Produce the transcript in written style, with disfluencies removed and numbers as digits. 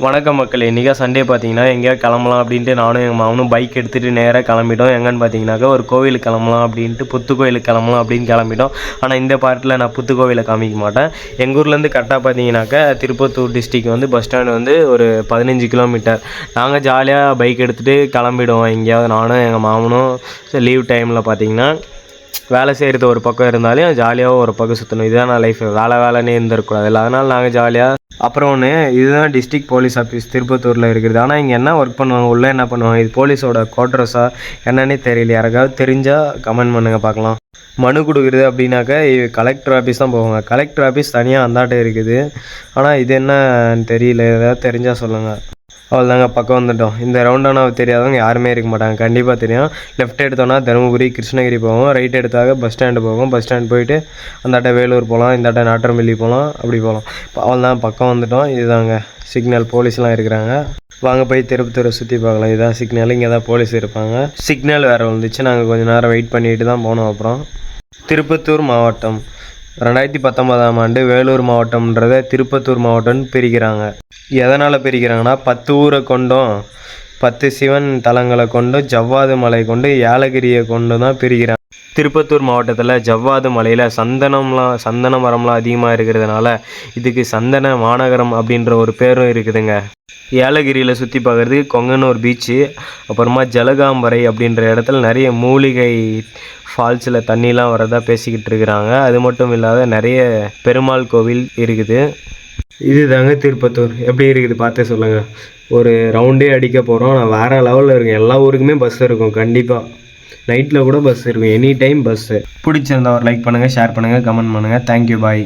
வணக்கம் மக்களே, இன்றைக்கி சண்டே பார்த்தீங்கன்னா எங்கேயா கிளம்பலாம் அப்படின்ட்டு நானும் எங்கள் மாமனும் பைக் எடுத்துகிட்டு நேராக கிளம்பிட்டோம். எங்கன்னு பார்த்தீங்கன்னாக்கா ஒரு கோவிலுக்கு கிளம்பலாம் அப்படின்ட்டு புத்து கோவிலுக்கு கிளம்பலாம் அப்படின்னு கிளம்பிட்டோம். ஆனால் இந்த பார்ட்டில் நான் புத்து கோவிலை காமிக்க மாட்டேன். எங்கள் ஊர்லேருந்து கரெக்டாக பார்த்தீங்கன்னாக்கா திருப்பத்தூர் டிஸ்ட்ரிக் வந்து பஸ் ஸ்டாண்டு வந்து ஒரு 15 கிலோமீட்டர். நாங்கள் ஜாலியாக பைக் எடுத்துகிட்டு கிளம்பிடுவோம் எங்கேயாவது. நானும் எங்கள் மாமனும் லீவ் டைமில் பார்த்தீங்கன்னா வேலை செய்கிறது ஒரு பக்கம் இருந்தாலும் ஜாலியாக ஒரு பக்கம் சுற்றணும். இதுதான் நான் லைஃப். வேலைன்னே இருந்திருக்கூடாது இல்லை. அதனால் நாங்கள் ஜாலியாக அப்புறம் ஒன்று, இதுதான் டிஸ்ட்ரிக்ட் போலீஸ் ஆஃபீஸ் திருப்பத்தூரில் இருக்கிறது. ஆனால் இங்கே என்ன ஒர்க் பண்ணுவாங்க, உள்ளே என்ன பண்ணுவாங்க, இது போலீஸோட குவார்ட்டர்ஸா என்னன்னே தெரியல. யாராவது தெரிஞ்சால் கமெண்ட் பண்ணுங்கள் பார்க்கலாம். மனு கொடுக்குறது அப்படின்னாக்கா கலெக்டர் ஆஃபீஸ் தான் போவாங்க. கலெக்டர் ஆஃபீஸ் தனியாக அந்தாட்ட இருக்குது. ஆனால் இது என்னன்னு தெரியல, ஏதாவது தெரிஞ்சால் சொல்லுங்கள். அவ்வளோதாங்க, பக்கம் வந்துட்டோம். இந்த ரவுண்டானா தெரியாதவங்க யாருமே இருக்க மாட்டாங்க. கண்டிப்பாக தெரியும். லெஃப்ட் எடுத்தோன்னா தருமபுரி கிருஷ்ணகிரி போவோம். ரைட் எடுத்தாக பஸ் ஸ்டாண்டு போவோம். பஸ் ஸ்டாண்ட் போயிட்டு அந்தாட்ட வேலூர் போகலாம், இந்தாட்ட நாட்டரம்பள்ளி போகலாம், அப்படி போகலாம். அவ்வளோதான், பக்கம் வந்துட்டோம். இதுதாங்க சிக்னல். போலீஸ்லாம் இருக்கிறாங்க. வாங்க போய் திருப்பத்தூரை சுற்றி பார்க்கலாம். இதுதான் சிக்னல். இங்கே தான் போலீஸ் இருப்பாங்க. சிக்னல் வேறு வந்துச்சு. நாங்கள் கொஞ்சம் நேரம் வெயிட் பண்ணிட்டு தான் போனோம். அப்புறம் திருப்பத்தூர் மாவட்டம் 2019ஆம் ஆண்டு வேலூர் மாவட்டம்ன்றதை திருப்பத்தூர் மாவட்டம்னு பிரிக்கிறாங்க. எதனால் பிரிக்கிறாங்கன்னா 10 ஊரை கொண்டும் 10 சிவன் தலங்களை கொண்டும் ஜவ்வாது மலை கொண்டு ஏலகிரியை கொண்டு தான் பிரிக்கிறாங்க. திருப்பத்தூர் மாவட்டத்தில் ஜவ்வாது மலையில் சந்தன மரம்லாம் அதிகமாக இருக்கிறதுனால இதுக்கு சந்தன மாநகரம் அப்படின்ற ஒரு பேரும் இருக்குதுங்க. ஏலகிரியில் சுற்றி பார்க்குறதுக்கு கொங்கனூர் பீச்சு, அப்புறமா ஜலகாம்பரை அப்படின்ற இடத்துல நிறைய மூலிகை ஃபால்ஸில் தண்ணிலாம் வரதா பேசிக்கிட்டு இருக்கிறாங்க. அது மட்டும் இல்லாத நிறைய பெருமாள் கோவில் இருக்குது. இது தாங்க திருப்பத்தூர். எப்படி இருக்குது பார்த்து சொல்லுங்கள். ஒரு ரவுண்டே அடிக்க போகிறோம். நான் வேறு லெவலில் இருக்கேன். எல்லா ஊருக்குமே பஸ் இருக்கும். கண்டிப்பாக நைட்டில் கூட பஸ் இருக்கும். Any time bus. பிடிச்சிருந்தா ஒரு லைக் பண்ணுங்கள், ஷேர் பண்ணுங்கள், கமெண்ட் பண்ணுங்கள். தேங்க்யூ, பாய்.